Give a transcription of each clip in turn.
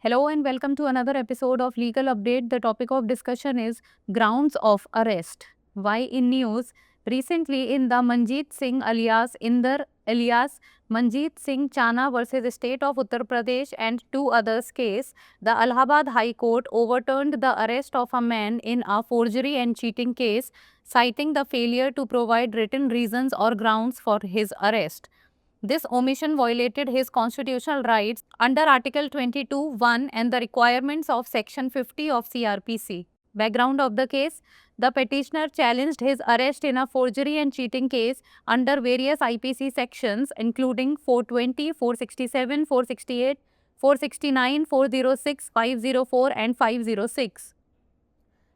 Hello and welcome to another episode of Legal Update. The topic of discussion is grounds of arrest. Why in news? Recently, in the Manjeet Singh alias Inder alias Manjeet Singh Chana versus State of Uttar Pradesh and two others case, the Allahabad High Court overturned the arrest of a man in a forgery and cheating case, citing the failure to provide written reasons or grounds for his arrest. This omission violated his constitutional rights under Article 22(1) and the requirements of Section 50 of CRPC. Background of the case: the petitioner challenged his arrest in a forgery and cheating case under various IPC sections including 420, 467, 468, 469, 406, 504 and 506.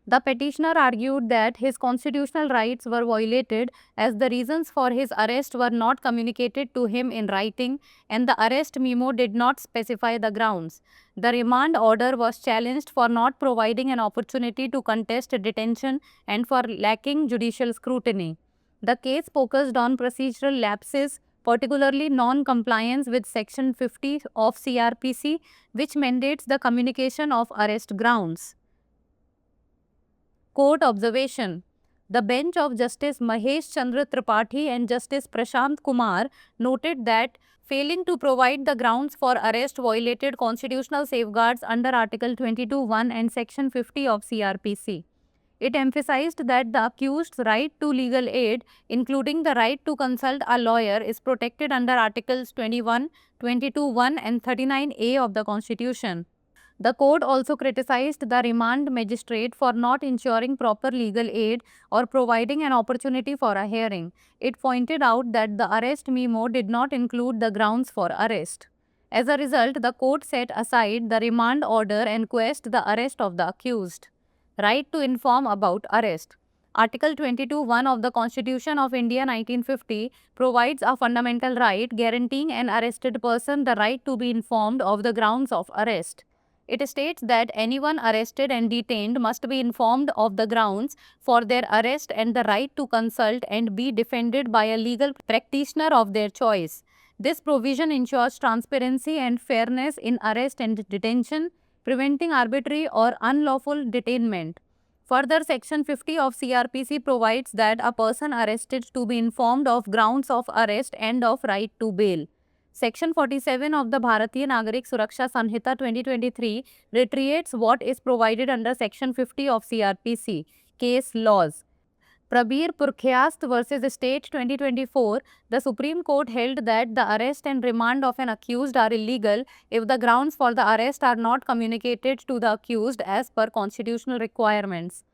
The petitioner argued that his constitutional rights were violated as the reasons for his arrest were not communicated to him in writing and the arrest memo did not specify the grounds. The remand order was challenged for not providing an opportunity to contest detention and for lacking judicial scrutiny. The case focused on procedural lapses, particularly non-compliance with Section 50 of CRPC, which mandates the communication of arrest grounds. Court observation: the bench of Justice Mahesh Chandra Tripathi and Justice Prashant Kumar noted that failing to provide the grounds for arrest violated constitutional safeguards under Article 22(1) and Section 50 of CRPC. It emphasized that the accused's right to legal aid, including the right to consult a lawyer, is protected under Articles 21, 22(1) and 39A of the Constitution. The court also criticized the remand magistrate for not ensuring proper legal aid or providing an opportunity for a hearing. It pointed out that the arrest memo did not include the grounds for arrest. As a result, the court set aside the remand order and quashed the arrest of the accused. Right to inform about arrest. Article 22(1) of the Constitution of India 1950 provides a fundamental right guaranteeing an arrested person the right to be informed of the grounds of arrest. It states that anyone arrested and detained must be informed of the grounds for their arrest and the right to consult and be defended by a legal practitioner of their choice. This provision ensures transparency and fairness in arrest and detention, preventing arbitrary or unlawful detainment. Further, Section 50 of CRPC provides that a person arrested to be informed of grounds of arrest and of right to bail. Section 47 of the Bharatiya Nagarik Suraksha Sanhita 2023 reiterates what is provided under Section 50 of CRPC. Case laws. Prabir Purkhyast versus State 2024, the Supreme Court held that the arrest and remand of an accused are illegal if the grounds for the arrest are not communicated to the accused as per constitutional requirements.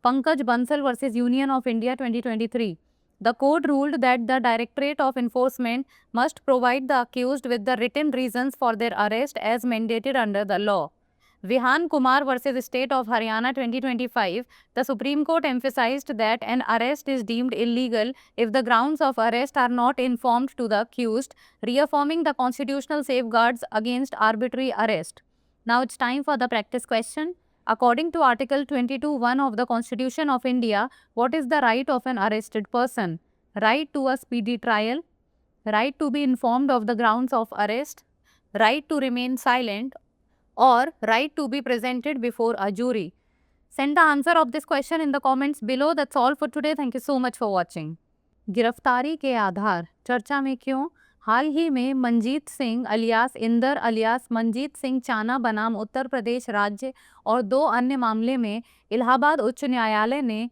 Pankaj Bansal versus Union of India 2023. The court ruled that the Directorate of Enforcement must provide the accused with the written reasons for their arrest as mandated under the law. Vihan Kumar versus State of Haryana 2025, the Supreme Court emphasized that an arrest is deemed illegal if the grounds of arrest are not informed to the accused, reaffirming the constitutional safeguards against arbitrary arrest. Now it's time for the practice question. According to Article 22(1) of the Constitution of India, what is the right of an arrested person? Right to a speedy trial, right to be informed of the grounds of arrest, right to remain silent, or right to be presented before a jury. Send the answer of this question in the comments below. That's all for today. Thank you so much for watching. गिरफ्तारी के आधार चर्चा में क्यों? हाल ही में Manjeet Singh alias Inder alias Manjeet Singh चाना बनाम उत्तर प्रदेश राज्य और दो अन्य मामले में इलाहाबाद उच्च न्यायालय ने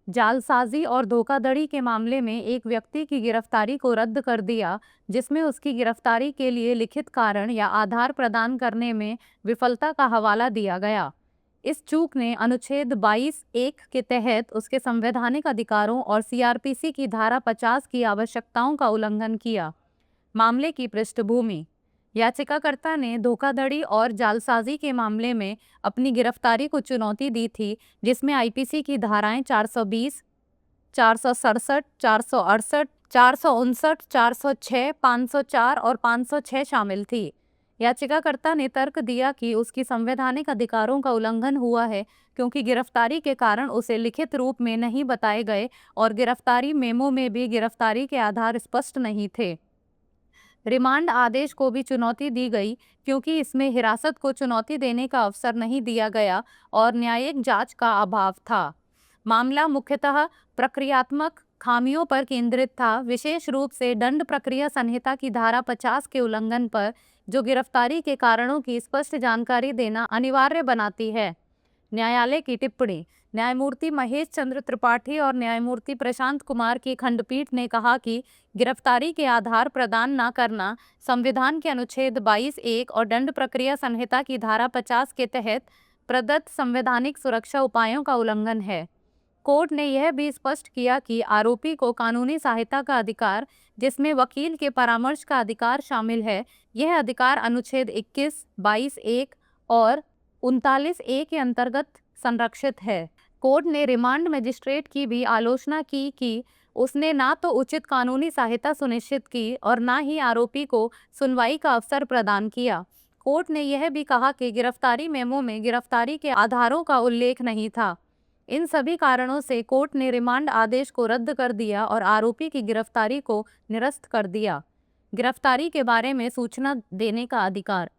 जालसाजी और धोखाधड़ी के मामले में एक व्यक्ति की गिरफ्तारी को रद्द कर दिया, जिसमें उसकी गिरफ्तारी के लिए लिखित कारण या आधार प्रदान करने में विफलता का हवाला दिया गया। इस चूक ने अनुच्छेद 22(1) के तहत उसके संवैधानिक अधिकारों और सीआरपीसी की धारा 50 की आवश्यकताओं का उल्लंघन किया। मामले की पृष्ठभूमि: याचिकाकर्ता ने धोखाधड़ी और जालसाजी के मामले में अपनी गिरफ्तारी को चुनौती दी थी, जिसमें आईपीसी की धाराएं 420, 467, 468, 459, 406, 504 और 506 शामिल थी। याचिकाकर्ता ने तर्क दिया कि उसकी संवैधानिक अधिकारों का उल्लंघन हुआ है क्योंकि गिरफ्तारी के कारण उसे लिखित रूप में नहीं बताए गए और गिरफ्तारी मेमो में भी गिरफ्तारी के आधार स्पष्ट नहीं थे। रिमांड आदेश को भी चुनौती दी गई क्योंकि इसमें हिरासत को चुनौती देने का अवसर नहीं दिया गया और न्यायिक जांच का अभाव था। मामला मुख्यतः प्रक्रियात्मक खामियों पर केंद्रित था, विशेष रूप से दंड प्रक्रिया संहिता की धारा 50 के उल्लंघन पर, जो गिरफ्तारी के कारणों की स्पष्ट जानकारी देना अनिवार्य बनाती है। न्यायालय की टिप्पणी। न्यायमूर्ति महेश चंद्र त्रिपाठी और न्यायमूर्ति प्रशांत कुमार की खंडपीठ ने कहा कि गिरफ्तारी के आधार प्रदान न करना संविधान के अनुच्छेद 22(1) और दंड प्रक्रिया संहिता की धारा 50 के तहत प्रदत्त संवैधानिक सुरक्षा उपायों का उल्लंघन है। कोर्ट ने यह भी स्पष्ट किया कि आरोपी को कानूनी सहायता का अधिकार, जिसमें वकील के परामर्श का अधिकार शामिल है, यह अधिकार अनुच्छेद 21, 22(1) और 39(a) के अंतर्गत संरक्षित है। कोर्ट ने रिमांड मजिस्ट्रेट की भी आलोचना की कि उसने ना तो उचित कानूनी सहायता सुनिश्चित की और ना ही आरोपी को सुनवाई का अवसर प्रदान किया। कोर्ट ने यह भी कहा कि गिरफ्तारी मेमो में गिरफ्तारी के आधारों का उल्लेख नहीं था। इन सभी कारणों से कोर्ट ने रिमांड आदेश को रद्द कर दिया और आरोपी की गिरफ्तारी को निरस्त कर दिया। गिरफ्तारी के बारे में सूचना देने का अधिकार।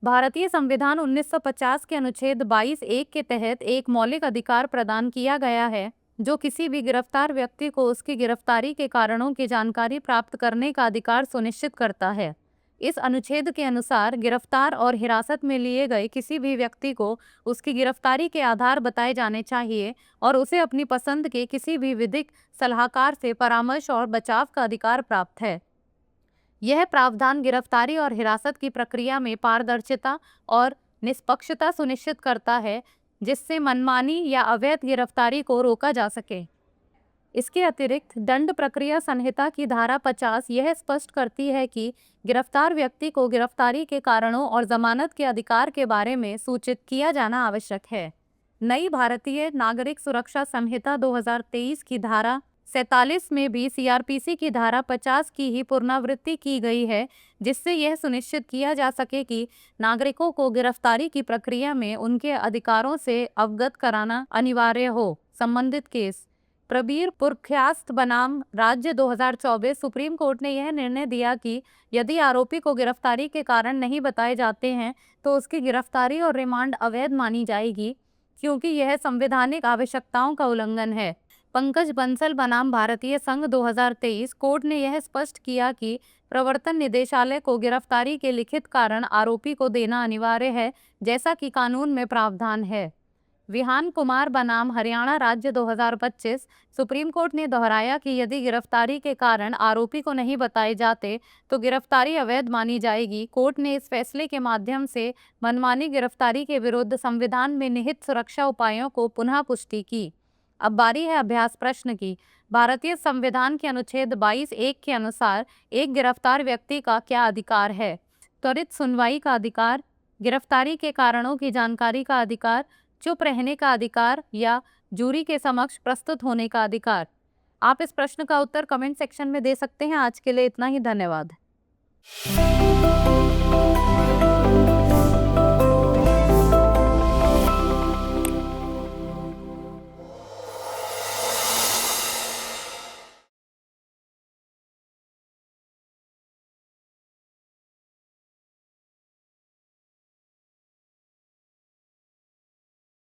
भारतीय संविधान 1950 के अनुच्छेद 22(1) के तहत एक मौलिक अधिकार प्रदान किया गया है, जो किसी भी गिरफ्तार व्यक्ति को उसकी गिरफ्तारी के कारणों की जानकारी प्राप्त करने का अधिकार सुनिश्चित करता है। इस अनुच्छेद के अनुसार गिरफ्तार और हिरासत में लिए गए किसी भी व्यक्ति को उसकी गिरफ्तारी के आधार बताए जाने चाहिए और उसे अपनी पसंद के किसी भी विधिक सलाहकार से परामर्श और बचाव का अधिकार प्राप्त है। यह प्रावधान गिरफ्तारी और हिरासत की प्रक्रिया में पारदर्शिता और निष्पक्षता सुनिश्चित करता है, जिससे मनमानी या अवैध गिरफ्तारी को रोका जा सके। इसके अतिरिक्त दंड प्रक्रिया संहिता की धारा 50 यह स्पष्ट करती है कि गिरफ्तार व्यक्ति को गिरफ्तारी के कारणों और जमानत के अधिकार के बारे में सूचित किया जाना आवश्यक है। नई भारतीय नागरिक सुरक्षा संहिता 2023 की धारा 47 में भी सीआरपीसी की धारा 50 की ही पुनरावृत्ति की गई है, जिससे यह सुनिश्चित किया जा सके कि नागरिकों को गिरफ्तारी की प्रक्रिया में उनके अधिकारों से अवगत कराना अनिवार्य हो। संबंधित केस प्रबीर पुरख्यास्त बनाम राज्य 2024। सुप्रीम कोर्ट ने यह निर्णय दिया कि यदि आरोपी को गिरफ्तारी के कारण नहीं बताए जाते हैं तो उसकी गिरफ्तारी और रिमांड अवैध मानी जाएगी, क्योंकि यह संवैधानिक आवश्यकताओं का उल्लंघन है। पंकज बंसल बनाम भारतीय संघ 2023। कोर्ट ने यह स्पष्ट किया कि प्रवर्तन निदेशालय को गिरफ्तारी के लिखित कारण आरोपी को देना अनिवार्य है, जैसा कि कानून में प्रावधान है। विहान कुमार बनाम हरियाणा राज्य 2025। सुप्रीम कोर्ट ने दोहराया कि यदि गिरफ्तारी के कारण आरोपी को नहीं बताए जाते तो गिरफ्तारी अवैध मानी जाएगी। कोर्ट ने इस फैसले के माध्यम से मनमानी गिरफ्तारी के विरुद्ध संविधान में निहित सुरक्षा उपायों को पुनः पुष्टि की। अब बारी है अभ्यास प्रश्न की। भारतीय संविधान के अनुच्छेद 22(1) के अनुसार एक गिरफ्तार व्यक्ति का क्या अधिकार है? त्वरित सुनवाई का अधिकार, गिरफ्तारी के कारणों की जानकारी का अधिकार, चुप रहने का अधिकार या जूरी के समक्ष प्रस्तुत होने का अधिकार। आप इस प्रश्न का उत्तर कमेंट सेक्शन में दे सकते हैं। आज के लिए इतना ही, धन्यवाद।